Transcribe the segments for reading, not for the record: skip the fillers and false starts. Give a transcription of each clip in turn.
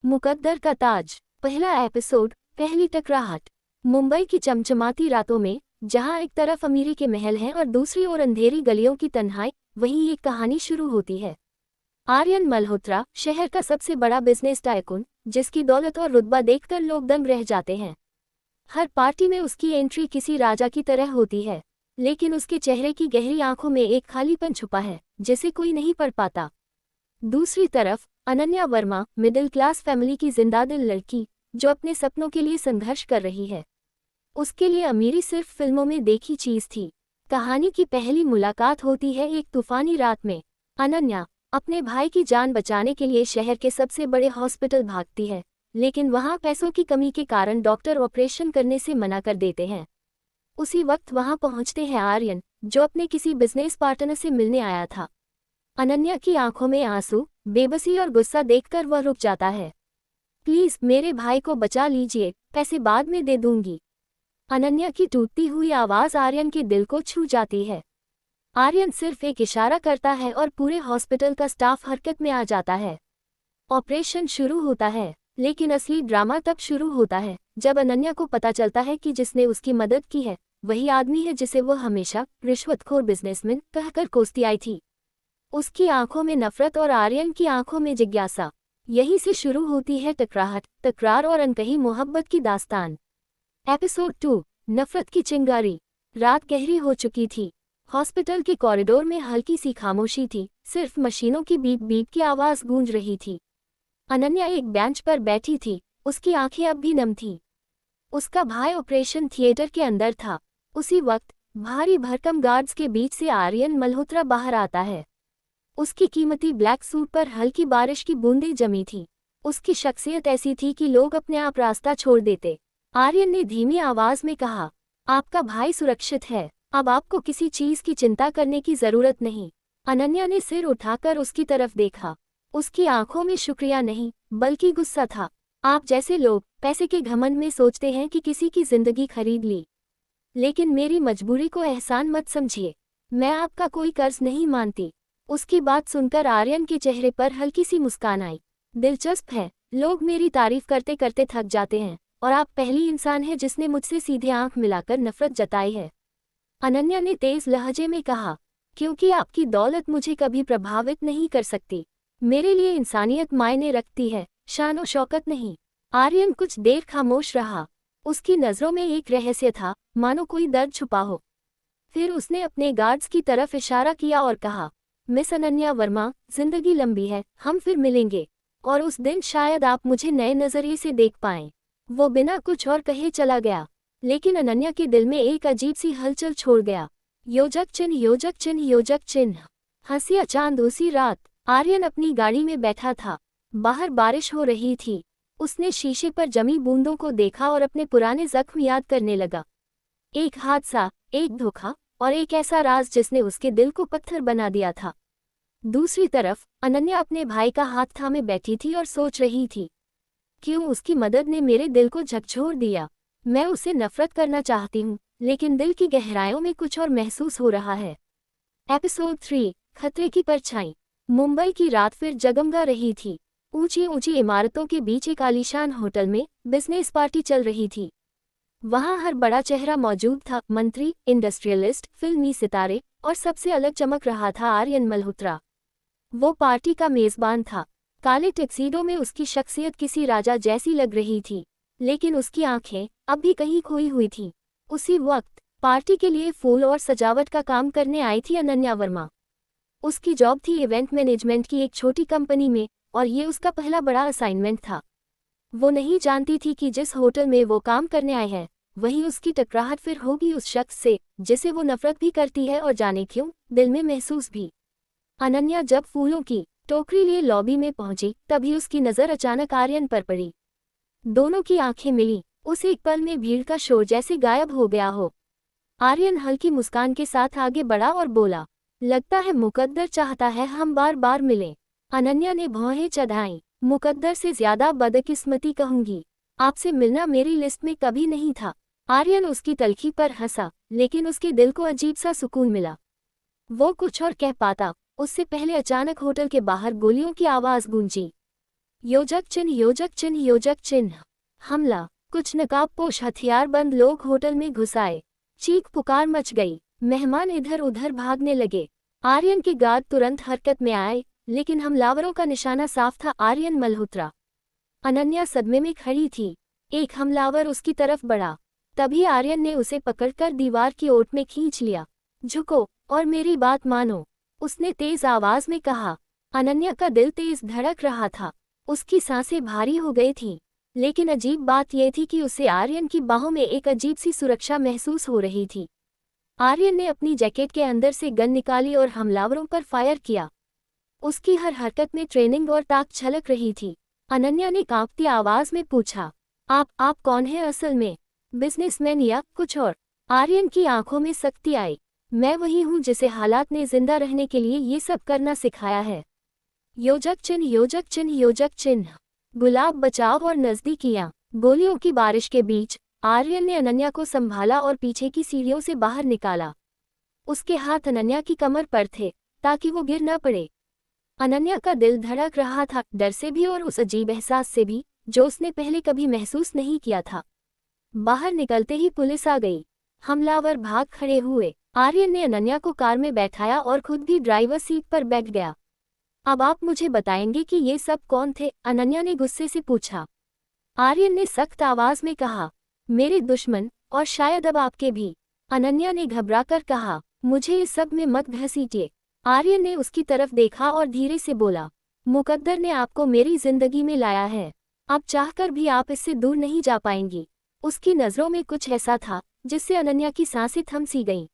मुकद्दर का ताज, पहला एपिसोड, पहली टकराहट। मुंबई की चमचमाती रातों में, जहां एक तरफ अमीरी के महल हैं और दूसरी ओर अंधेरी गलियों की तन्हाई, वहीं एक कहानी शुरू होती है। आर्यन मल्होत्रा, शहर का सबसे बड़ा बिजनेस टाइकून, जिसकी दौलत और रुतबा देखकर लोग दंग रह जाते हैं। हर पार्टी में उसकी एंट्री किसी राजा की तरह होती है, लेकिन उसके चेहरे की गहरी आंखों में एक खालीपन छुपा है, जिसे कोई नहीं पढ़ पाता। दूसरी तरफ Ananya Verma, middle class family की जिंदादिल लड़की, जो अपने सपनों के लिए संघर्ष कर रही है। उसके लिए अमीरी सिर्फ फिल्मों में देखी चीज थी। कहानी की पहली मुलाकात होती है एक तूफानी रात में। अनन्या अपने भाई की जान बचाने के लिए शहर के सबसे बड़े हॉस्पिटल भागती है, लेकिन वहां पैसों की कमी के कारण डॉक्टर ऑपरेशन करने से मना कर देते हैं। उसी वक्त वहां पहुंचते हैं आर्यन, जो अपने किसी बिजनेस पार्टनर से मिलने आया था। अनन्या की आंखों में आंसू, बेबसी और गुस्सा देखकर वह रुक जाता है। प्लीज मेरे भाई को बचा लीजिए, पैसे बाद में दे दूंगी। अनन्या की टूटती हुई आवाज आर्यन के दिल को छू जाती है। आर्यन सिर्फ एक इशारा करता है और पूरे हॉस्पिटल का स्टाफ हरकत में आ जाता है। ऑपरेशन शुरू होता है, लेकिन असली ड्रामा तब शुरू होता है जब अनन्या को पता चलता है कि जिसने उसकी मदद की है वही आदमी है जिसे वो हमेशा रिश्वतखोर बिजनेसमैन कहकर कोसती आई थी। उसकी आंखों में नफरत और आर्यन की आंखों में जिज्ञासा। यहीं से शुरू होती है टकराहट, तकरार और अनकही मोहब्बत की दास्तान। एपिसोड 2, नफरत की चिंगारी। रात गहरी हो चुकी थी। हॉस्पिटल के कॉरिडोर में हल्की सी खामोशी थी, सिर्फ मशीनों की बीप बीप की आवाज गूंज रही थी। अनन्या एक बेंच पर बैठी थी, उसकी आंखें अब भी नम थीं। उसका भाई ऑपरेशन थिएटर के अंदर था। उसी वक्त भारी भरकम गार्ड्स के बीच से आर्यन मल्होत्रा बाहर आता है। उसकी कीमती ब्लैक सूट पर हल्की बारिश की बूंदें जमी थी। उसकी शख्सियत ऐसी थी कि लोग अपने आप रास्ता छोड़ देते। आर्यन ने धीमी आवाज में कहा, आपका भाई सुरक्षित है, अब आपको किसी चीज की चिंता करने की जरूरत नहीं। अनन्या ने सिर उठाकर उसकी तरफ देखा। उसकी आंखों में शुक्रिया नहीं, बल्कि गुस्सा था। आप जैसे लोग पैसे के घमंड में सोचते हैं कि किसी की जिंदगी खरीद ली, लेकिन मेरी मजबूरी को एहसान मत समझिए। मैं आपका कोई कर्ज नहीं मानती। उसकी बात सुनकर आर्यन के चेहरे पर हल्की सी मुस्कान आई। दिलचस्प है, लोग मेरी तारीफ करते करते थक जाते हैं, और आप पहली इंसान हैं जिसने मुझसे सीधे आंख मिलाकर नफरत जताई है। अनन्या ने तेज लहजे में कहा, क्योंकि आपकी दौलत मुझे कभी प्रभावित नहीं कर सकती। मेरे लिए इंसानियत मायने रखती है, शान और शौकत नहीं। आर्यन कुछ देर खामोश रहा। उसकी नजरों में एक रहस्य था, मानो कोई दर्द छुपा हो। फिर उसने अपने गार्ड्स की तरफ इशारा किया और कहा, मिस अनन्या वर्मा, जिंदगी लंबी है, हम फिर मिलेंगे, और उस दिन शायद आप मुझे नए नजरिए से देख पाएं। वो बिना कुछ और कहे चला गया, लेकिन अनन्या के दिल में एक अजीब सी हलचल छोड़ गया। योजक चिन्ह, योजक चिन्ह, योजक चिन्ह। हंसिया चांद। उसी रात आर्यन अपनी गाड़ी में बैठा था। बाहर बारिश हो रही थी। उसने शीशे पर जमी बूंदों को देखा और अपने पुराने जख्म याद करने लगा। एक हादसा, एक धोखा, और एक ऐसा राज जिसने उसके दिल को पत्थर बना दिया था। दूसरी तरफ अनन्या अपने भाई का हाथ थामे बैठी थी और सोच रही थी, क्यों उसकी मदद ने मेरे दिल को झकझोर दिया। मैं उसे नफरत करना चाहती हूँ, लेकिन दिल की गहराइयों में कुछ और महसूस हो रहा है। एपिसोड 3, खतरे की परछाई। मुंबई की रात फिर जगमगा रही थी। ऊंची ऊंची इमारतों के बीच एक आलीशान होटल में बिजनेस पार्टी चल रही थी। वहां हर बड़ा चेहरा मौजूद था, मंत्री, इंडस्ट्रियलिस्ट, फिल्मी सितारे, और सबसे अलग चमक रहा था आर्यन मल्होत्रा। वो पार्टी का मेजबान था। काले टक्सीडो में उसकी शख्सियत किसी राजा जैसी लग रही थी, लेकिन उसकी आंखें अब भी कहीं खोई हुई थीं। उसी वक्त पार्टी के लिए फूल और सजावट का काम करने आई थी अनन्या वर्मा। उसकी जॉब थी इवेंट मैनेजमेंट की एक छोटी कंपनी में, और ये उसका पहला बड़ा असाइनमेंट था। वो नहीं जानती थी कि जिस होटल में वो काम करने आए हैं, वहीं उसकी टकराहट फिर होगी उस शख्स से जिसे वो नफरत भी करती है और जाने क्यों दिल में महसूस भी। अनन्या जब फूलों की टोकरी लिए लॉबी में पहुंची, तभी उसकी नजर अचानक आर्यन पर पड़ी। दोनों की आंखें मिली। उस एक पल में भीड़ का शोर जैसे गायब हो गया हो। आर्यन हल्की मुस्कान के साथ आगे बढ़ा और बोला, लगता है मुकद्दर चाहता है हम बार बार मिलें। अनन्या ने भौहें चढ़ाईं। मुकद्दर से ज्यादा बदकिस्मती कहूंगी। आपसे मिलना मेरी लिस्ट में कभी नहीं था। आर्यन उसकी तल्खी पर हंसा, लेकिन उसके दिल को अजीब सा सुकून मिला। वो कुछ और कह पाता, उससे पहले अचानक होटल के बाहर गोलियों की आवाज गूंजी। योजक चिन्ह योजक चिन्ह योजक चिन्ह। हमला। कुछ नकाबपोश हथियारबंद लोग होटल में घुस आए। चीख पुकार मच गई। मेहमान इधर उधर भागने लगे। आर्यन के गार्ड तुरंत हरकत में आए, लेकिन हमलावरों का निशाना साफ था, आर्यन मल्होत्रा। अनन्या सदमे में खड़ी थी। एक हमलावर उसकी तरफ बढ़ा। तभी आर्यन ने उसे पकड़कर दीवार की ओट में खींच लिया। झुको और मेरी बात मानो, उसने तेज आवाज में कहा। अनन्या का दिल तेज धड़क रहा था। उसकी सांसें भारी हो गई थीं। लेकिन अजीब बात यह थी कि उसे आर्यन की बाहों में एक अजीब सी सुरक्षा महसूस हो रही थी। आर्यन ने अपनी जैकेट के अंदर से गन निकाली और हमलावरों पर फायर किया। उसकी हर हरकत में ट्रेनिंग और ताकत झलक रही थी। अनन्या ने कांपती आवाज में पूछा, आप कौन हैं असल में, बिजनेसमैन या कुछ और? आर्यन की आंखों में सख्ती आई। मैं वही हूँ जिसे हालात ने जिंदा रहने के लिए ये सब करना सिखाया है। योजक चिन्ह योजक चिन्ह योजक चिन्ह। गुलाब बचाव और नजदीकियां। गोलियों की बारिश के बीच आर्यन ने अनन्या को संभाला और पीछे की सीढ़ियों से बाहर निकाला। उसके हाथ अनन्या की कमर पर थे ताकि वो गिर न पड़े। अनन्या का दिल धड़क रहा था, डर से भी और उस अजीब एहसास से भी जो उसने पहले कभी महसूस नहीं किया था। बाहर निकलते ही पुलिस आ गई। हमलावर भाग खड़े हुए। आर्यन ने अनन्या को कार में बैठाया और खुद भी ड्राइवर सीट पर बैठ गया। अब आप मुझे बताएंगे कि ये सब कौन थे? अनन्या ने गुस्से से पूछा। आर्यन ने सख्त आवाज में कहा, मेरे दुश्मन, और शायद अब आपके भी। अनन्या ने घबराकर कहा, मुझे इस सब में मत घसीटिए। आर्यन ने उसकी तरफ देखा और धीरे से बोला, मुकद्दर ने आपको मेरी जिंदगी में लाया है। अब चाहकर भी आप इससे दूर नहीं जा पाएंगी। उसकी नजरों में कुछ ऐसा था जिससे अनन्या की सांसें थम सी गईं।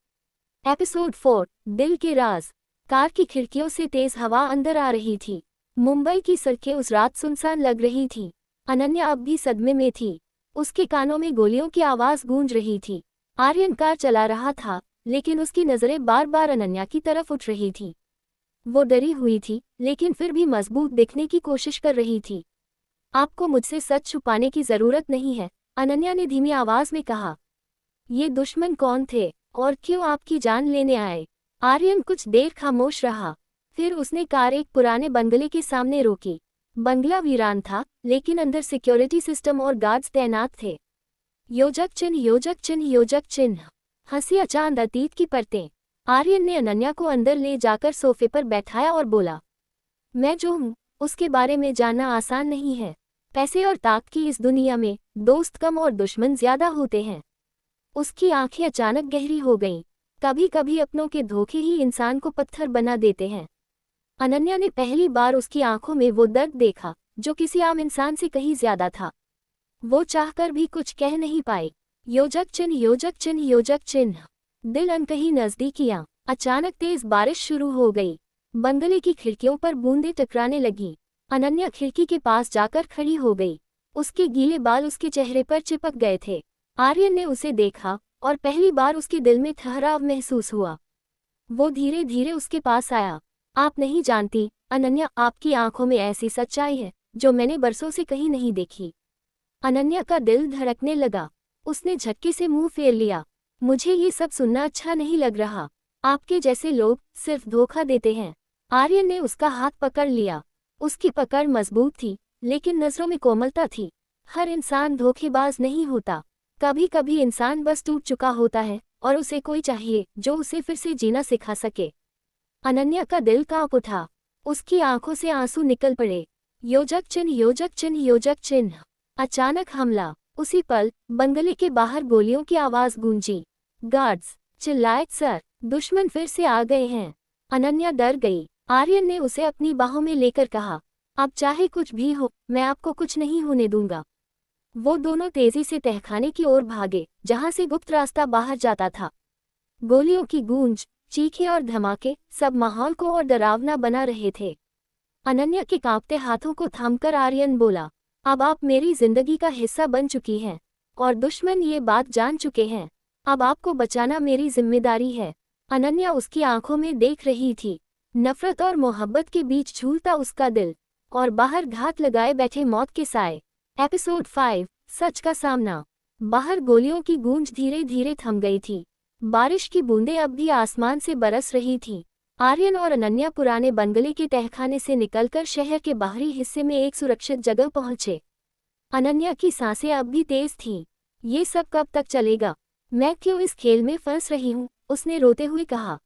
एपिसोड 4, दिल के राज। कार की खिड़कियों से तेज हवा अंदर आ रही थी। मुंबई की सड़कें उस रात सुनसान लग रही थीं। अनन्या अब भी सदमे में थी। उसके कानों में गोलियों की आवाज गूंज रही थी। आर्यन कार चला रहा था, लेकिन उसकी नजरें बार बार अनन्या की तरफ उठ रही थीं। वो डरी हुई थी, लेकिन फिर भी मजबूत दिखने की कोशिश कर रही थी। आपको मुझसे सच छुपाने की जरूरत नहीं है, अनन्या ने धीमी आवाज में कहा। ये दुश्मन कौन थे और क्यों आपकी जान लेने आए? आर्यन कुछ देर खामोश रहा। फिर उसने कार एक पुराने बंगले के सामने रोकी। बंगला वीरान था, लेकिन अंदर सिक्योरिटी सिस्टम और गार्ड्स तैनात थे। योजक चिन्ह योजक चिन्ह योजक चिन्ह। हंसिया चांद अतीत की परतें। आर्यन ने अनन्या को अंदर ले जाकर सोफे पर बैठाया और बोला, मैं जो हूँ उसके बारे में जानना आसान नहीं है। पैसे और ताकत की इस दुनिया में दोस्त कम और दुश्मन ज्यादा होते हैं। उसकी आंखें अचानक गहरी हो गईं। कभी कभी अपनों के धोखे ही इंसान को पत्थर बना देते हैं। अनन्या ने पहली बार उसकी आंखों में वो दर्द देखा जो किसी आम इंसान से कहीं ज्यादा था। वो चाहकर भी कुछ कह नहीं पाई। योजक चिन्ह योजक चिन्ह योजक चिन्ह। दिल अनकही नजदीकियां। अचानक तेज बारिश शुरू हो गई। बंगले की खिड़कियों पर बूंदें टकराने लगीं। अनन्या खिड़की के पास जाकर खड़ी हो गई। उसके गीले बाल उसके चेहरे पर चिपक गए थे। आर्यन ने उसे देखा और पहली बार उसके दिल में ठहराव महसूस हुआ। वो धीरे धीरे उसके पास आया। आप नहीं जानती अनन्या, आपकी आंखों में ऐसी सच्चाई है जो मैंने बरसों से कहीं नहीं देखी। अनन्या का दिल धड़कने लगा। उसने झटके से मुंह फेर लिया। मुझे ये सब सुनना अच्छा नहीं लग रहा। आपके जैसे लोग सिर्फ धोखा देते हैं। आर्यन ने उसका हाथ पकड़ लिया। उसकी पकड़ मजबूत थी, लेकिन नजरों में कोमलता थी। हर इंसान धोखेबाज नहीं होता। कभी कभी इंसान बस टूट चुका होता है और उसे कोई चाहिए जो उसे फिर से जीना सिखा सके। अनन्या का दिल कांप उठा। उसकी आंखों से आंसू निकल पड़े। योजक चिन्ह योजक चिन्ह योजक चिन्ह। अचानक हमला। उसी पल बंगले के बाहर गोलियों की आवाज गूंजी। गार्ड्स चिल्लाए, सर, दुश्मन फिर से आ गए हैं। अनन्या डर गई। आर्यन ने उसे अपनी बाहों में लेकर कहा, अब चाहे कुछ भी हो, मैं आपको कुछ नहीं होने दूंगा। वो दोनों तेजी से तहखाने की ओर भागे, जहां से गुप्त रास्ता बाहर जाता था। गोलियों की गूंज, चीखें और धमाके सब माहौल को और डरावना बना रहे थे। अनन्या के कांपते हाथों को थामकर आर्यन बोला, अब आप मेरी जिंदगी का हिस्सा बन चुकी हैं और दुश्मन ये बात जान चुके हैं। अब आपको बचाना मेरी जिम्मेदारी है। अनन्या उसकी आंखों में देख रही थी। नफरत और मोहब्बत के बीच झूलता उसका दिल, और बाहर घात लगाए बैठे मौत के साए। एपिसोड 5, सच का सामना। बाहर गोलियों की गूंज धीरे धीरे थम गई थी। बारिश की बूंदें अब भी आसमान से बरस रही थीं। आर्यन और अनन्या पुराने बंगले के तहखाने से निकलकर शहर के बाहरी हिस्से में एक सुरक्षित जगह पहुंचे। अनन्या की सांसें अब भी तेज थीं। ये सब कब तक चलेगा? मैं क्यों इस खेल में फंस रही हूँ? उसने रोते हुए कहा।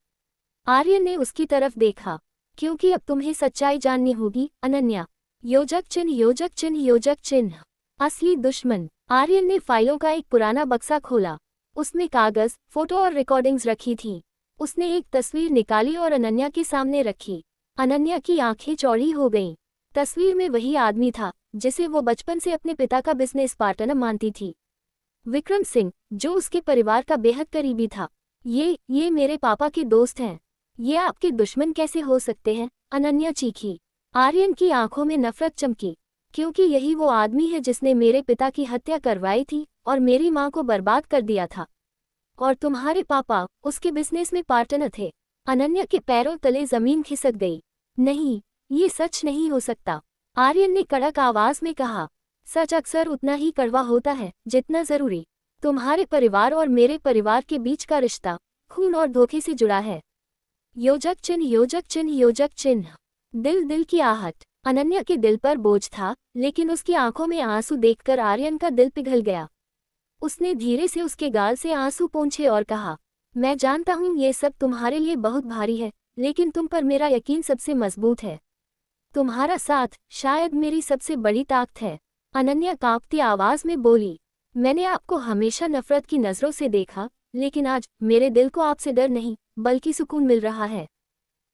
आर्यन ने उसकी तरफ देखा। क्योंकि अब तुम्हें सच्चाई जाननी होगी अनन्या। योजक चिन्ह योजक चिन्ह योजक चिन्ह। असली दुश्मन। आर्यन ने फाइलों का एक पुराना बक्सा खोला। उसमें कागज, फोटो और रिकॉर्डिंग्स रखी थीं। उसने एक तस्वीर निकाली और अनन्या के सामने रखी। अनन्या की आंखें चौड़ी हो गईं। तस्वीर में वही आदमी था जिसे वो बचपन से अपने पिता का बिजनेस पार्टनर मानती थी, विक्रम सिंह, जो उसके परिवार का बेहद करीबी था। ये मेरे पापा के दोस्त हैं। ये आपके दुश्मन कैसे हो सकते हैं? अनन्या चीखी। आर्यन की आंखों में नफरत चमकी। क्योंकि यही वो आदमी है जिसने मेरे पिता की हत्या करवाई थी और मेरी मां को बर्बाद कर दिया था। और तुम्हारे पापा उसके बिजनेस में पार्टनर थे। अनन्या के पैरों तले जमीन खिसक गई। नहीं, ये सच नहीं हो सकता, आर्यन ने कड़क आवाज में कहा। सच अक्सर उतना ही कड़वा होता है जितना जरूरी। तुम्हारे परिवार और मेरे परिवार के बीच का रिश्ता खून और धोखे से जुड़ा है। योजक चिन्ह योजक चिन्ह योजक चिन्ह। दिल की आहट। अनन्या के दिल पर बोझ था, लेकिन उसकी आंखों में आंसू देखकर आर्यन का दिल पिघल गया। उसने धीरे से उसके गाल से आंसू पोंछे और कहा, मैं जानता हूँ ये सब तुम्हारे लिए बहुत भारी है, लेकिन तुम पर मेरा यकीन सबसे मजबूत है। तुम्हारा साथ शायद मेरी सबसे बड़ी ताकत है। अनन्या कांपती आवाज में बोली, मैंने आपको हमेशा नफरत की नजरों से देखा, लेकिन आज मेरे दिल को आपसे डर नहीं बल्कि सुकून मिल रहा है।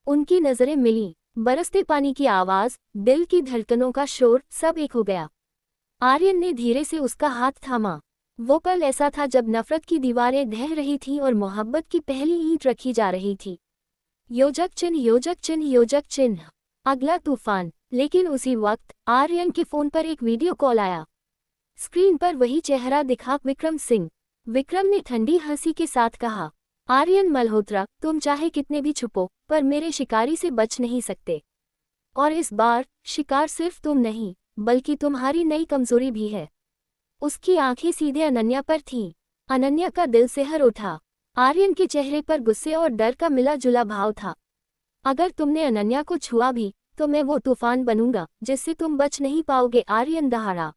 उनकी नजरें मिली। बरसते पानी की आवाज, दिल की धड़कनों का शोर, सब एक हो गया। आर्यन ने धीरे से उसका हाथ थामा। वो पल ऐसा था जब नफरत की दीवारें ढह रही थीं और मोहब्बत की पहली ईंट रखी जा रही थी। योजक चिन्ह योजक चिन्ह योजक चिन्ह। अगला तूफान। लेकिन उसी वक्त आर्यन के फोन पर एक वीडियो कॉल आया। स्क्रीन पर वही चेहरा दिखा, विक्रम सिंह। विक्रम ने ठंडी हंसी के साथ कहा, आर्यन मल्होत्रा, तुम चाहे कितने भी छुपो पर मेरे शिकारी से बच नहीं सकते। और इस बार शिकार सिर्फ तुम नहीं बल्कि तुम्हारी नई कमजोरी भी है। उसकी आंखें सीधे अनन्या पर थीं। अनन्या का दिल सिहर उठा। आर्यन के चेहरे पर गुस्से और डर का मिला जुला भाव था। अगर तुमने अनन्या को छुआ भी तो मैं वो तूफान बनूंगा जिससे तुम बच नहीं पाओगे, आर्यन दहाड़ा।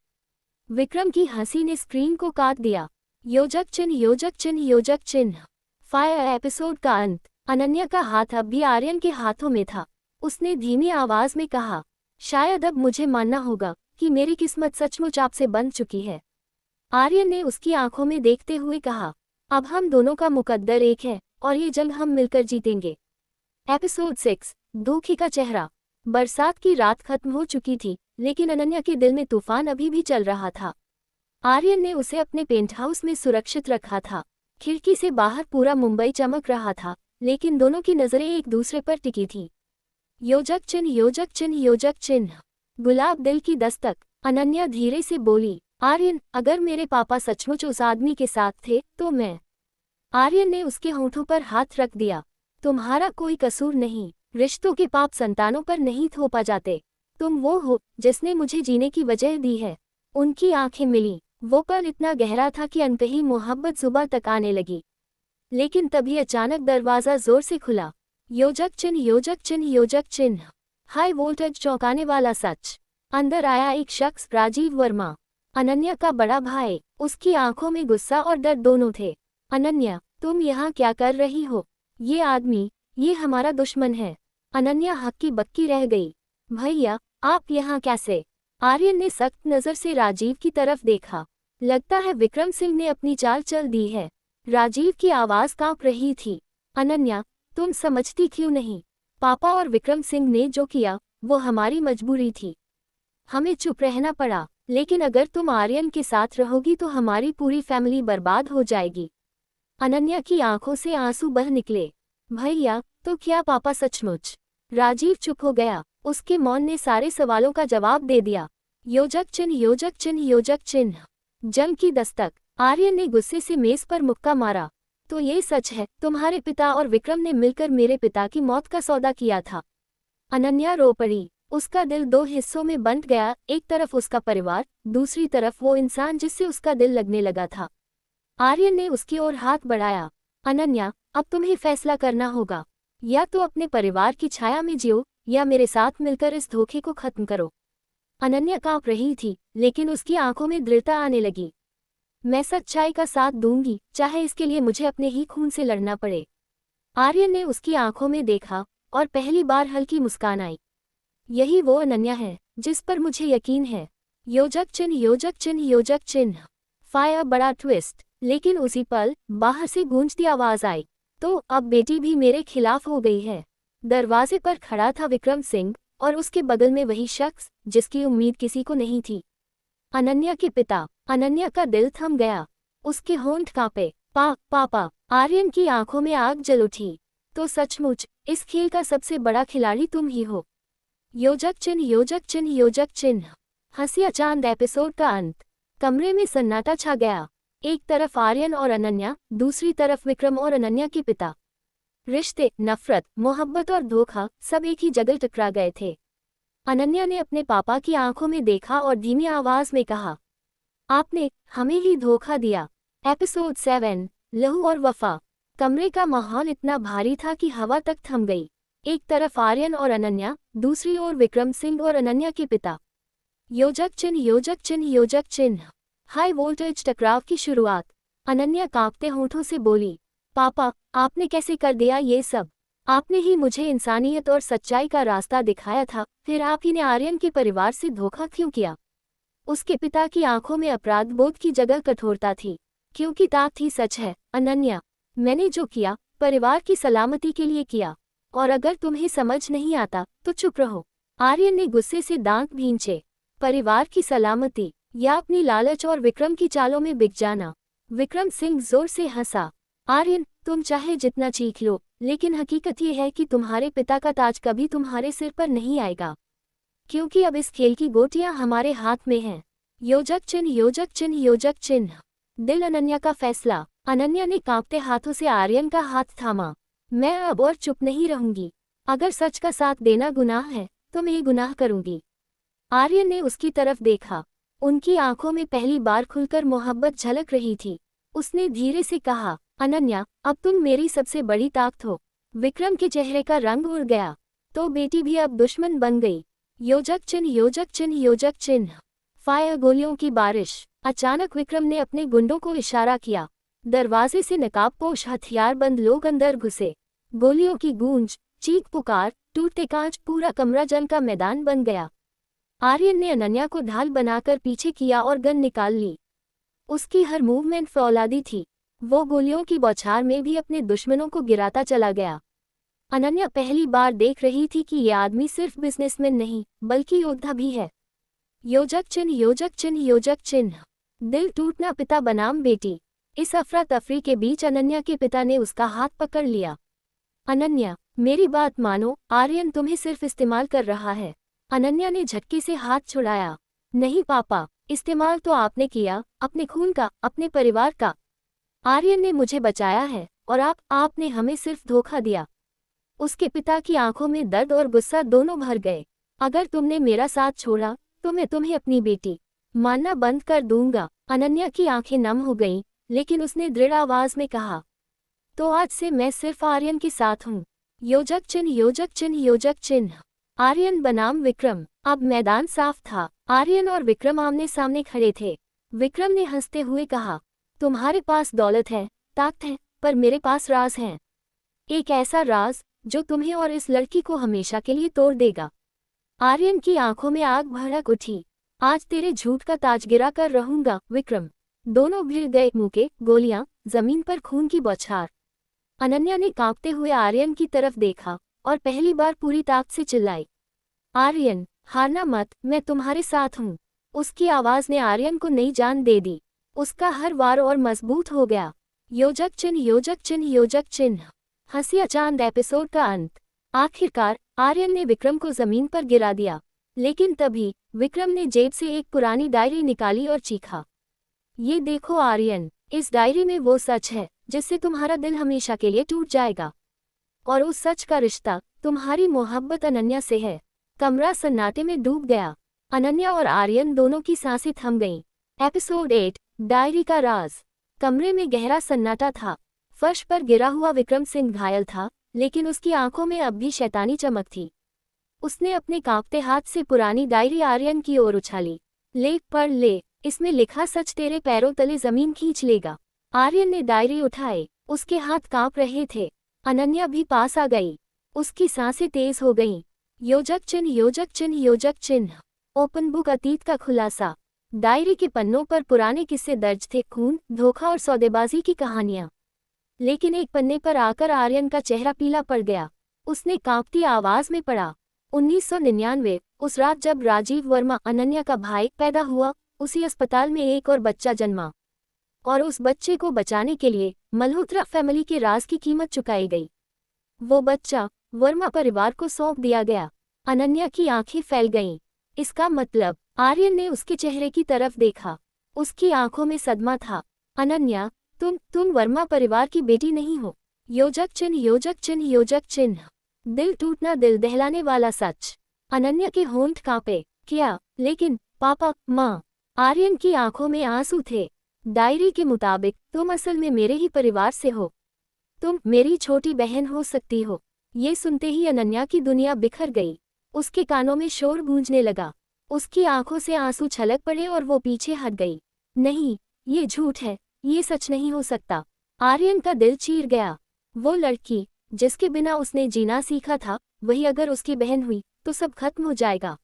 विक्रम की हंसी ने स्क्रीन को काट दिया। योजक चिन्ह योजक चिन्ह योजक चिन्ह। फायर एपिसोड का अंत। अनन्या का हाथ अब भी आर्यन के हाथों में था। उसने धीमी आवाज में कहा, शायद अब मुझे मानना होगा कि मेरी किस्मत सचमुच आपसे बंध चुकी है। आर्यन ने उसकी आंखों में देखते हुए कहा, अब हम दोनों का मुकद्दर एक है और ये जंग हम मिलकर जीतेंगे। एपिसोड 6, धोखे का चेहरा। बरसात की रात खत्म हो चुकी थी, लेकिन अनन्या के दिल में तूफान अभी भी चल रहा था। आर्यन ने उसे अपने पेंट हाउस में सुरक्षित रखा था। खिड़की से बाहर पूरा मुंबई चमक रहा था, लेकिन दोनों की नजरें एक दूसरे पर टिकी थीं। योजक चिन्ह योजक चिन्ह योजक चिन्ह। गुलाब दिल की दस्तक। अनन्या धीरे से बोली, आर्यन, अगर मेरे पापा सचमुच उस आदमी के साथ थे तो मैं। आर्यन ने उसके होठों पर हाथ रख दिया। तुम्हारा कोई कसूर नहीं। रिश्तों के पाप संतानों पर नहीं थोपा जाते। तुम वो हो जिसने मुझे जीने की वजह दी है। उनकी आंखें मिली। वो पल इतना गहरा था कि अनकही मोहब्बत जुबां तक आने लगी। लेकिन तभी अचानक दरवाजा जोर से खुला। योजक चिन्ह योजक चिन्ह योजक चिन्ह। हाई वोल्टेज चौंकाने वाला सच। अंदर आया एक शख्स, राजीव वर्मा, अनन्या का बड़ा भाई। उसकी आंखों में गुस्सा और डर दोनों थे। अनन्या, तुम यहाँ क्या कर रही हो? ये आदमी, ये हमारा दुश्मन है। अनन्या हक्की बक्की रह गई। भैया, आप यहाँ कैसे? आर्यन ने सख्त नजर से राजीव की तरफ देखा। लगता है विक्रम सिंह ने अपनी चाल चल दी है। राजीव की आवाज कांप रही थी। अनन्या, तुम समझती क्यों नहीं? पापा और विक्रम सिंह ने जो किया वो हमारी मजबूरी थी। हमें चुप रहना पड़ा। लेकिन अगर तुम आर्यन के साथ रहोगी तो हमारी पूरी फैमिली बर्बाद हो जाएगी। अनन्या की आंखों से आंसू बह निकले। भैया, तो क्या पापा सचमुच? राजीव चुप हो गया। उसके मौन ने सारे सवालों का जवाब दे दिया। योजक चिन्ह योजक चिन्ह योजक चिन्ह। जंग की दस्तक। आर्यन ने गुस्से से मेज पर मुक्का मारा। तो ये सच है, तुम्हारे पिता और विक्रम ने मिलकर मेरे पिता की मौत का सौदा किया था। अनन्या रो पड़ी। उसका दिल दो हिस्सों में बंट गया, एक तरफ उसका परिवार, दूसरी तरफ वो इंसान जिससे उसका दिल लगने लगा था। आर्यन ने उसकी ओर हाथ बढ़ाया। अनन्या, अब तुम्हें फैसला करना होगा। या तो अपने परिवार की छाया में जियो या मेरे साथ मिलकर इस धोखे को खत्म करो। अनन्या कांप रही थी, लेकिन उसकी आंखों में दृढ़ता आने लगी। मैं सच्चाई का साथ दूंगी, चाहे इसके लिए मुझे अपने ही खून से लड़ना पड़े। आर्यन ने उसकी आंखों में देखा और पहली बार हल्की मुस्कान आई। यही वो अनन्या है जिस पर मुझे यकीन है। योजक चिन्ह, योजक चिन्ह, योजक चिन्ह। फायर, बड़ा ट्विस्ट। लेकिन उसी पल बाहर से गूंजती आवाज आई, तो अब बेटी भी मेरे खिलाफ हो गई है। दरवाजे पर खड़ा था विक्रम सिंह और उसके बगल में वही शख्स जिसकी उम्मीद किसी को नहीं थी, अनन्या के पिता। अनन्या का दिल थम गया, उसके होंठ कांपे। पापा। आर्यन की आंखों में आग जल उठी। तो सचमुच इस खेल का सबसे बड़ा खिलाड़ी तुम ही हो। योजक चिन्ह, योजक चिन्ह, योजक चिन्ह। हंसिया चांद एपिसोड का अंत। कमरे में सन्नाटा छा गया। एक तरफ आर्यन और अनन्या, दूसरी तरफ विक्रम और अनन्या के पिता। रिश्ते, नफरत, मोहब्बत और धोखा सब एक ही जगह टकरा गए थे। अनन्या ने अपने पापा की आंखों में देखा और धीमी आवाज में कहा, आपने हमें ही धोखा दिया। एपिसोड 7, लहू और वफा। कमरे का माहौल इतना भारी था कि हवा तक थम गई। एक तरफ आर्यन और अनन्या, दूसरी ओर विक्रम सिंह और अनन्या के पिता। योजक चिन्ह, योजक चिन्ह, योजक चिन्ह। हाई वोल्टेज टकराव की शुरुआत। अनन्या कांपते होठों से बोली, पापा, आपने कैसे कर दिया ये सब? आपने ही मुझे इंसानियत और सच्चाई का रास्ता दिखाया था, फिर आप ही ने आर्यन के परिवार से धोखा क्यों किया? उसके पिता की आंखों में अपराध बोध की जगह कठोरता थी, क्योंकि ताक थी, सच है अनन्या, मैंने जो किया परिवार की सलामती के लिए किया, और अगर तुम्हें समझ नहीं आता तो चुप रहो। आर्यन ने गुस्से से दांत भींचे। परिवार की सलामती या अपनी लालच और विक्रम की चालों में बिक जाना। विक्रम सिंह जोर से हंसा। आर्यन, तुम चाहे जितना चीख लो, लेकिन हकीकत ये है कि तुम्हारे पिता का ताज कभी तुम्हारे सिर पर नहीं आएगा, क्योंकि अब इस खेल की गोटियां हमारे हाथ में हैं। योजक चिन्ह, योजक चिन्ह, योजक चिन्ह। दिल अनन्या का फैसला। अनन्या ने कांपते हाथों से आर्यन का हाथ थामा। मैं अब और चुप नहीं रहूंगी। अगर सच का साथ देना गुनाह है तो मैं ये गुनाह करूंगी। आर्यन ने उसकी तरफ देखा। उनकी आंखों में पहली बार खुलकर मोहब्बत झलक रही थी। उसने धीरे से कहा, अनन्या, अब तुम मेरी सबसे बड़ी ताकत हो। विक्रम के चेहरे का रंग उड़ गया। तो बेटी भी अब दुश्मन बन गई। योजक चिन्ह, योजक चिन्ह, योजक चिन्ह। फायर, गोलियों की बारिश। अचानक विक्रम ने अपने गुंडों को इशारा किया। दरवाजे से नकाबपोश हथियारबंद लोग अंदर घुसे। गोलियों की गूंज, चीख पुकार, टूटते कांच, पूरा कमरा जंग का मैदान बन गया। आर्यन ने अनन्या को ढाल बनाकर पीछे किया और गन निकाल ली। उसकी हर मूवमेंट फौलादी थी। वो गोलियों की बौछार में भी अपने दुश्मनों को गिराता चला गया। अनन्या पहली बार देख रही थी कि ये आदमी सिर्फ बिजनेसमैन नहीं बल्कि योद्धा भी है। योजक चिन्ह, योजक चिन्ह, योजक चिन्ह। दिल टूटना, पिता बनाम बेटी। इस अफरा तफरी के बीच अनन्या के पिता ने उसका हाथ पकड़ लिया। अनन्या, मेरी बात मानो, आर्यन तुम्हें सिर्फ इस्तेमाल कर रहा है। अनन्या ने झटके से हाथ छुड़ाया। नहीं पापा, इस्तेमाल तो आपने किया, अपने खून का, अपने परिवार का। आर्यन ने मुझे बचाया है और आपने हमें सिर्फ धोखा दिया। उसके पिता की आंखों में दर्द और गुस्सा दोनों भर गए। अगर तुमने मेरा साथ छोड़ा तो मैं तुम्हें अपनी बेटी मानना बंद कर दूंगा। अनन्या की आंखें नम हो गईं, लेकिन उसने दृढ़ आवाज में कहा, तो आज से मैं सिर्फ आर्यन के साथ हूँ। योजक चिन्ह, योजक चिन्ह, योजक चिन्ह। आर्यन बनाम विक्रम। अब मैदान साफ था। आर्यन और विक्रम आमने सामने खड़े थे। विक्रम ने हंसते हुए कहा, तुम्हारे पास दौलत है, ताकत है, पर मेरे पास राज है। एक ऐसा राज जो तुम्हें और इस लड़की को हमेशा के लिए तोड़ देगा। आर्यन की आंखों में आग भड़क उठी। आज तेरे झूठ का ताज गिरा कर रहूंगा विक्रम। दोनों भिड़ गए। मुके, गोलियां, जमीन पर खून की बौछार। अनन्या ने कांपते हुए आर्यन की तरफ देखा और पहली बार पूरी ताकत से चिल्लाई, आर्यन, हारना मत, मैं तुम्हारे साथ हूँ। उसकी आवाज ने आर्यन को नई जान दे दी। उसका हर वार और मजबूत हो गया। योजक चिन्ह, योजक चिन्ह, योजक चिन्ह। हंसिया चांद एपिसोड का अंत। आखिरकार आर्यन ने विक्रम को जमीन पर गिरा दिया, लेकिन तभी विक्रम ने जेब से एक पुरानी डायरी निकाली और चीखा, ये देखो आर्यन, इस डायरी में वो सच है जिससे तुम्हारा दिल हमेशा के लिए टूट जाएगा। और उस सच का रिश्ता तुम्हारी मोहब्बत अनन्या से है। कमरा सन्नाटे में डूब गया। अनन्या और आर्यन दोनों की सांसें थम गईं। एपिसोड 8, डायरी का राज। कमरे में गहरा सन्नाटा था। फर्श पर गिरा हुआ विक्रम सिंह घायल था, लेकिन उसकी आंखों में अब भी शैतानी चमक थी। उसने अपने कांपते हाथ से पुरानी डायरी आर्यन की ओर उछाली। ले पढ़ ले, इसमें लिखा सच तेरे पैरों तले जमीन खींच लेगा। आर्यन ने डायरी उठाए, उसके हाथ कांप रहे थे। अनन्या भी पास आ गई, उसकी सांसें तेज हो गईं। योजक चिन्ह योजक चिन्ह योजक चिन्ह। ओपन बुक, अतीत का खुलासा। डायरी के पन्नों पर पुराने किस्से दर्ज थे, खून, धोखा और सौदेबाजी की कहानियां। लेकिन एक पन्ने पर आकर आर्यन का चेहरा पीला पड़ गया। उसने कांपती आवाज में पढ़ा, 1999, उस रात जब राजीव वर्मा, अनन्या का भाई, पैदा हुआ, उसी अस्पताल में एक और बच्चा जन्मा। और उस बच्चे को बचाने के लिए मल्होत्रा फैमिली के राज की कीमत चुकाई गई। वो बच्चा वर्मा परिवार को सौंप दिया गया। अनन्या की आंखें फैल गईं। इसका मतलब? आर्यन ने उसके चेहरे की तरफ देखा। उसकी आंखों में सदमा था। अनन्या, तुम वर्मा परिवार की बेटी नहीं हो। योजक चिन्ह योजक चिन्ह योजक चिन्ह। दिल टूटना, दिल दहलाने वाला सच। अनन्या के होंठ कांपे। क्या? लेकिन पापा, माँ। आर्यन की आंखों में आंसू थे। डायरी के मुताबिक तुम असल में मेरे ही परिवार से हो। तुम मेरी छोटी बहन हो सकती हो। ये सुनते ही अनन्या की दुनिया बिखर गई। उसके कानों में शोर गूंजने लगा। उसकी आंखों से आंसू छलक पड़े और वो पीछे हट गई। नहीं, ये झूठ है, ये सच नहीं हो सकता। आर्यन का दिल चीर गया। वो लड़की जिसके बिना उसने जीना सीखा था, वही अगर उसकी बहन हुई तो सब खत्म हो जाएगा।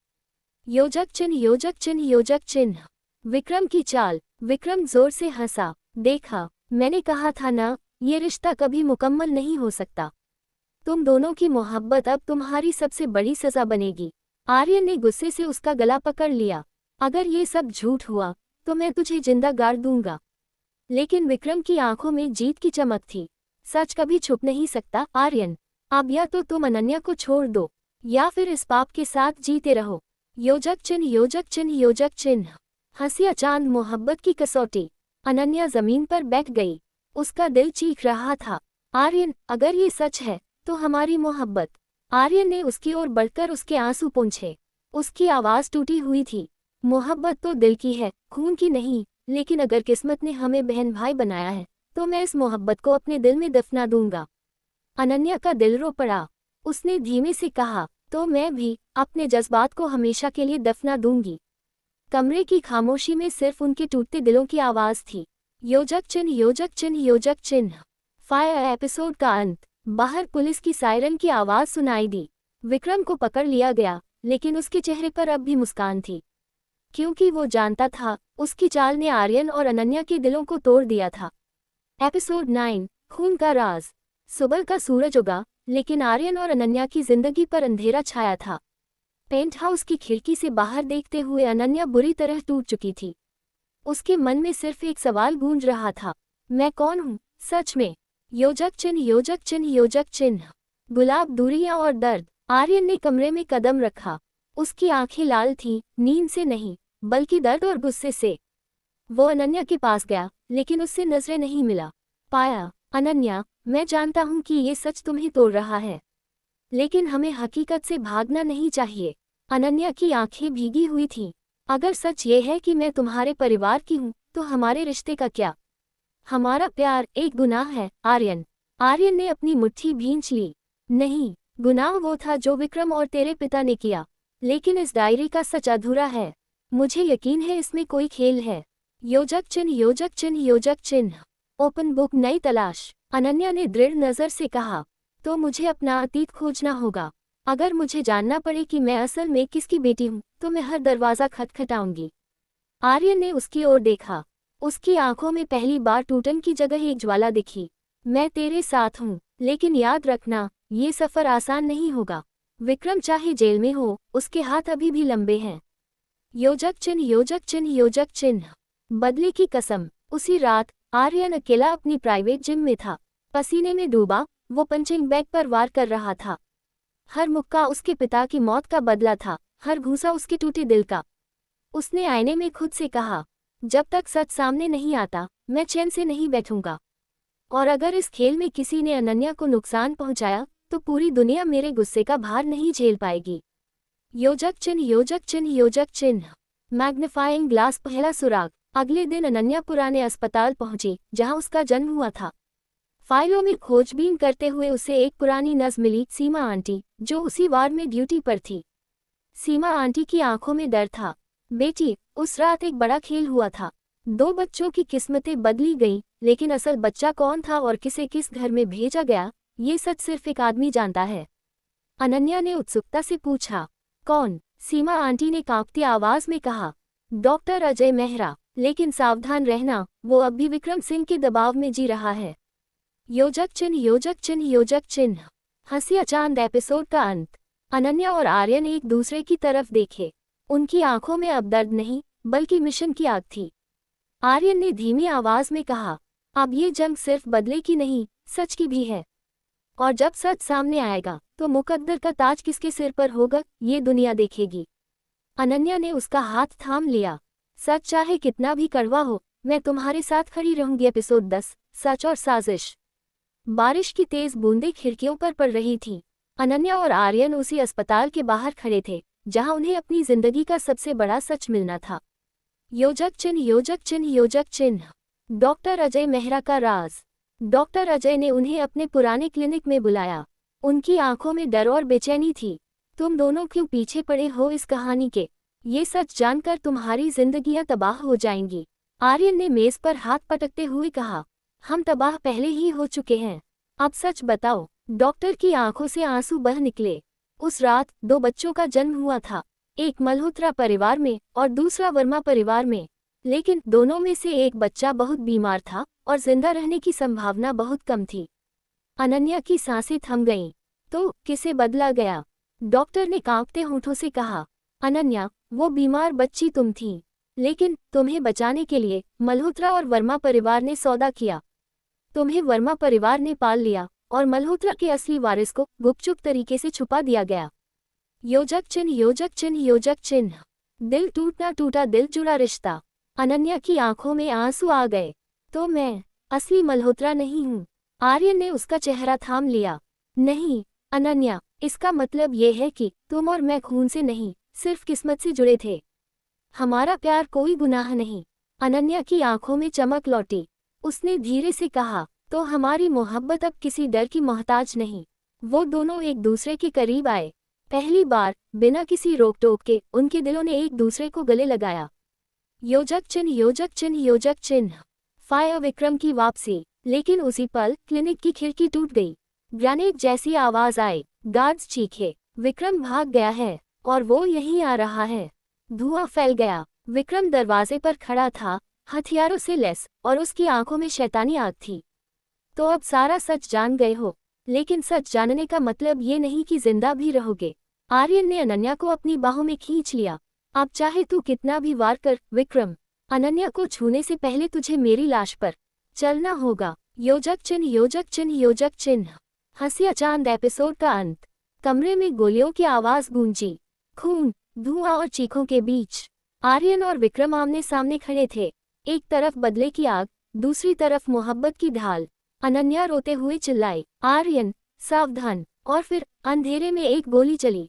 योजक चिन्ह योजक चिन्ह योजक चिन्ह। विक्रम की चाल। विक्रम जोर से हंसा। देखा, मैंने कहा था ना, ये रिश्ता कभी मुकम्मल नहीं हो सकता। तुम दोनों की मोहब्बत अब तुम्हारी सबसे बड़ी सजा बनेगी। आर्यन ने गुस्से से उसका गला पकड़ लिया। अगर ये सब झूठ हुआ तो मैं तुझे जिंदा गाड़ दूंगा। लेकिन विक्रम की आंखों में जीत की चमक थी। सच कभी छुप नहीं सकता आर्यन। अब या तो तुम अनन्या को छोड़ दो, या फिर इस पाप के साथ जीते रहो। योजक चिन्ह योजक चिन्ह योजक चिन्ह। हंसिया चांद, मोहब्बत की कसौटी। अनन्या जमीन पर बैठ गई। उसका दिल चीख रहा था, आर्यन, अगर ये सच है तो हमारी मोहब्बत। आर्यन ने उसकी ओर बढ़कर उसके आंसू पोंछे। उसकी आवाज टूटी हुई थी। मोहब्बत तो दिल की है, खून की नहीं। लेकिन अगर किस्मत ने हमें बहन भाई बनाया है तो मैं इस मोहब्बत को अपने दिल में दफना दूंगा। अनन्या का दिल रो पड़ा। उसने धीमे से कहा, तो मैं भी अपने जज्बात को हमेशा के लिए दफना दूंगी। कमरे की खामोशी में सिर्फ उनके टूटते दिलों की आवाज थी। योजक चिन्ह योजक चिन्ह योजक चिन्ह। फायर एपिसोड का अंत। बाहर पुलिस की सायरन की आवाज सुनाई दी। विक्रम को पकड़ लिया गया, लेकिन उसके चेहरे पर अब भी मुस्कान थी, क्योंकि वो जानता था उसकी चाल ने आर्यन और अनन्या के दिलों को तोड़ दिया था। एपिसोड 9, खून का राज। सुबह का सूरज उगा, लेकिन आर्यन और अनन्या की जिंदगी पर अंधेरा छाया था। पेंट हाउस की खिड़की से बाहर देखते हुए अनन्या बुरी तरह टूट चुकी थी। उसके मन में सिर्फ एक सवाल गूंज रहा था, मैं कौन हूँ सच में? योजक चिन्ह योजक चिन्ह योजक चिन्ह। गुलाब, दूरियां और दर्द। आर्यन ने कमरे में कदम रखा। उसकी आंखें लाल थीं, नींद से नहीं बल्कि दर्द और गुस्से से। वो अनन्या के पास गया, लेकिन उससे नजरें नहीं मिला पाया। अनन्या, मैं जानता हूँ कि ये सच तुम्हें तोड़ रहा है, लेकिन हमें हकीकत से भागना नहीं चाहिए। अनन्या की आंखें भीगी हुई थीं। अगर सच ये है कि मैं तुम्हारे परिवार की हूँ तो हमारे रिश्ते का क्या? हमारा प्यार एक गुनाह है आर्यन। आर्यन ने अपनी मुट्ठी भींच ली। नहीं, गुनाह वो था जो विक्रम और तेरे पिता ने किया, लेकिन इस डायरी का सच अधूरा है। मुझे यकीन है इसमें कोई खेल है। योजक चिन्ह योजक चिन्ह योजक चिन्ह। ओपन बुक, नई तलाश। अनन्या ने दृढ़ नजर से कहा, तो मुझे अपना अतीत खोजना होगा। अगर मुझे जानना पड़े कि मैं असल में किसकी बेटी हूँ तो मैं हर दरवाजा खटखटाऊंगी। आर्यन ने उसकी ओर देखा। उसकी आंखों में पहली बार टूटन की जगह एक ज्वाला दिखी। मैं तेरे साथ हूँ, लेकिन याद रखना, ये सफर आसान नहीं होगा। विक्रम चाहे जेल में हो, उसके हाथ अभी भी लंबे हैं। योजक चिन्ह योजक चिन्ह योजक चिन्ह। बदले की कसम। उसी रात आर्यन अकेला अपनी प्राइवेट जिम में था। पसीने में डूबा, वो पंचिंग बैग पर वार कर रहा था। हर मुक्का उसके पिता की मौत का बदला था, हर घूंसा उसके टूटे दिल का। उसने आईने में खुद से कहा, जब तक सच सामने नहीं आता मैं चैन से नहीं बैठूंगा। और अगर इस खेल में किसी ने अनन्या को नुकसान पहुंचाया तो पूरी दुनिया मेरे गुस्से का भार नहीं झेल पाएगी। योजक चिन्ह योजक चिन्ह योजक चिन्ह। मैग्नीफाइंग ग्लास, पहला सुराग। अगले दिन अनन्या पुराने अस्पताल पहुंची जहां उसका जन्म हुआ था। फाइलों में खोजबीन करते हुए उसे एक पुरानी नज़्म मिली, सीमा आंटी, जो उसी वार्ड में ड्यूटी पर थी। सीमा आंटी की आंखों में डर था। बेटी, उस रात एक बड़ा खेल हुआ था। 2 बच्चों की किस्मतें बदली गईं, लेकिन असल बच्चा कौन था और किसे किस घर में भेजा गया, ये सच सिर्फ एक आदमी जानता है। अनन्या ने उत्सुकता से पूछा। कौन? सीमा आंटी ने कांपती आवाज में कहा। डॉक्टर अजय मेहरा। लेकिन सावधान रहना, वो अब भी विक्रम सिंह के दबाव में जी रहा है। योजक चिन्ह योजक चिन्ह योजक चिन्ह। हंसिया चांद एपिसोड का अंत। अनन्या और आर्यन एक दूसरे की तरफ देखे। उनकी आंखों में अब दर्द नहीं, बल्कि मिशन की आग थी। आर्यन ने धीमी आवाज में कहा, अब ये जंग सिर्फ बदले की नहीं, सच की भी है। और जब सच सामने आएगा, तो मुकद्दर का ताज किसके सिर पर होगा, ये दुनिया देखेगी। अनन्या ने उसका हाथ थाम लिया। सच चाहे कितना भी कड़वा हो, मैं तुम्हारे साथ खड़ी रहूंगी। एपिसोड 10, सच और साजिश। बारिश की तेज बूंदें खिड़कियों पर पड़ रही थीं। अनन्या और आर्यन उसी अस्पताल के बाहर खड़े थे, जहां उन्हें अपनी जिंदगी का सबसे बड़ा सच मिलना था। योजक चिन्ह योजक चिन्ह योजक चिन्ह। डॉक्टर अजय मेहरा का राज। डॉक्टर अजय ने उन्हें अपने पुराने क्लिनिक में बुलाया। उनकी आंखों में डर और बेचैनी थी। तुम दोनों क्यों पीछे पड़े हो इस कहानी के? ये सच जानकर तुम्हारी जिंदगियां तबाह हो जाएंगी। आर्यन ने मेज पर हाथ पटकते हुए कहा, हम तबाह पहले ही हो चुके हैं। अब सच बताओ। डॉक्टर की आंखों से आंसू बह निकले। उस रात 2 बच्चों का जन्म हुआ था, एक मल्होत्रा परिवार में और दूसरा वर्मा परिवार में। लेकिन दोनों में से एक बच्चा बहुत बीमार था और जिंदा रहने की संभावना बहुत कम थी। अनन्या की सांसें थम गईं। तो किसे बदला गया? डॉक्टर ने कांपते होंठों से कहा। अनन्या, वो बीमार बच्ची तुम थी, लेकिन तुम्हें बचाने के लिए मल्होत्रा और वर्मा परिवार ने सौदा किया। तुम्हें वर्मा परिवार ने पाल लिया और मल्होत्रा के असली वारिस को गुपचुप तरीके से छुपा दिया गया। योजक चिन्ह योजक चिन्ह योजक चिन्ह। दिल टूटना टूटा दिल जुड़ा रिश्ता। अनन्या की आंखों में आंसू आ गए। तो मैं असली मल्होत्रा नहीं हूँ? आर्यन ने उसका चेहरा थाम लिया। नहीं अनन्या, इसका मतलब ये है कि तुम और मैं खून से नहीं, सिर्फ किस्मत से जुड़े थे। हमारा प्यार कोई गुनाह नहीं। अनन्या की आंखों में चमक लौटी। उसने धीरे से कहा, तो हमारी मोहब्बत अब किसी डर की मोहताज नहीं। वो दोनों एक दूसरे के करीब आए। पहली बार बिना किसी रोक टोक के उनके दिलों ने एक दूसरे को गले लगाया। योजक चिन्ह योजक चिन्ह योजक चिन्ह। फायर विक्रम की वापसी। लेकिन उसी पल क्लिनिक की खिड़की टूट गई। ग्रेनेड जैसी आवाज आई। गार्ड्स चीखे, विक्रम भाग गया है और वो यहीं आ रहा है। धुआं फैल गया। विक्रम दरवाजे पर खड़ा था, हथियारों से लैस, और उसकी आंखों में शैतानी आग थी। तो अब सारा सच जान गए हो, लेकिन सच जानने का मतलब ये नहीं कि जिंदा भी रहोगे। आर्यन ने अनन्या को अपनी बाहों में खींच लिया। अब चाहे तू कितना भी वार कर विक्रम, अनन्या को छूने से पहले तुझे मेरी लाश पर चलना होगा। योजक चिन्ह योजक चिन्ह योजक चिन्ह। हंसिया चांद एपिसोड का अंत। कमरे में गोलियों की आवाज गूंजी। खून, धुआं और चीखों के बीच आर्यन और विक्रम आमने सामने खड़े थे। एक तरफ बदले की आग, दूसरी तरफ मोहब्बत की ढाल। अनन्या रोते हुए चिल्लाई, आर्यन सावधान। और फिर अंधेरे में एक गोली चली।